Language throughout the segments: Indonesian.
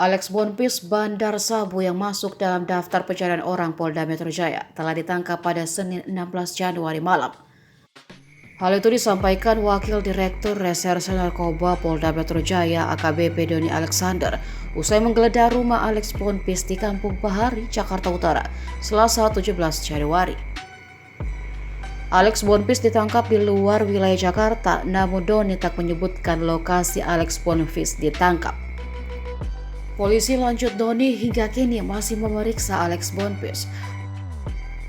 Alex Bonpis, bandar sabu yang masuk dalam daftar pencarian orang Polda Metro Jaya, telah ditangkap pada Senin 16 Januari malam. Hal itu disampaikan Wakil Direktur Reserse Narkoba Polda Metro Jaya AKBP Doni Alexander usai menggeledah rumah Alex Bonpis di Kampung Bahari, Jakarta Utara, Selasa 17 Januari. Alex Bonpis ditangkap di luar wilayah Jakarta, namun Doni tak menyebutkan lokasi Alex Bonpis ditangkap. Polisi lanjut Doni hingga kini masih memeriksa Alex Bonpis.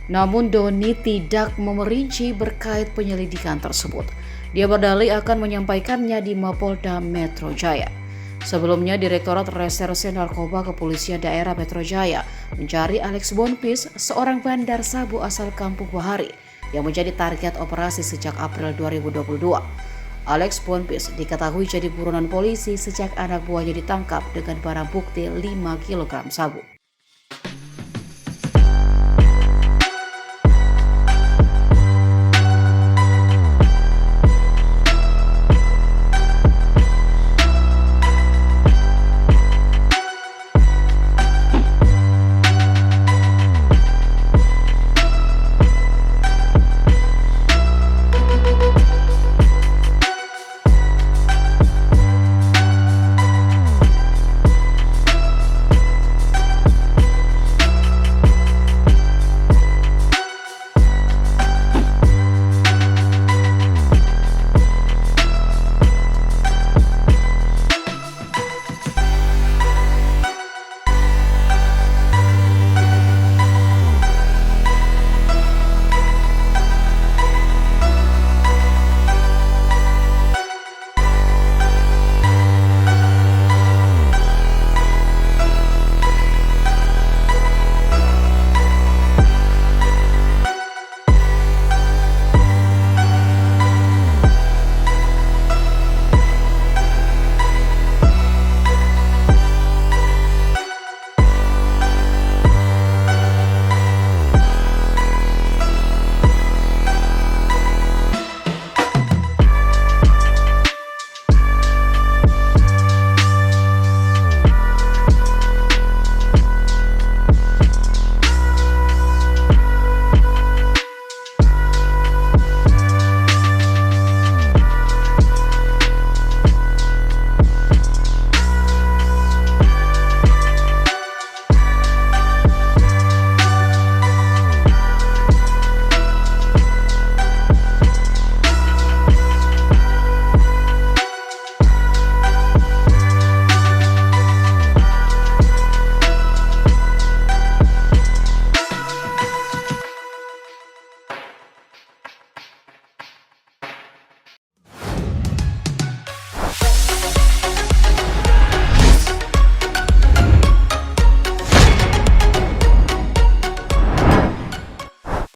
Namun Doni tidak memerinci berkait penyelidikan tersebut. Dia berdalih akan menyampaikannya di Mapolda Metro Jaya. Sebelumnya, Direktorat Reserse Narkoba Kepolisian Daerah Metro Jaya mencari Alex Bonpis, seorang bandar sabu asal Kampung Bahari yang menjadi target operasi sejak April 2022. Alex Bonpis diketahui jadi buronan polisi sejak anak buahnya ditangkap dengan barang bukti 5 kg sabu.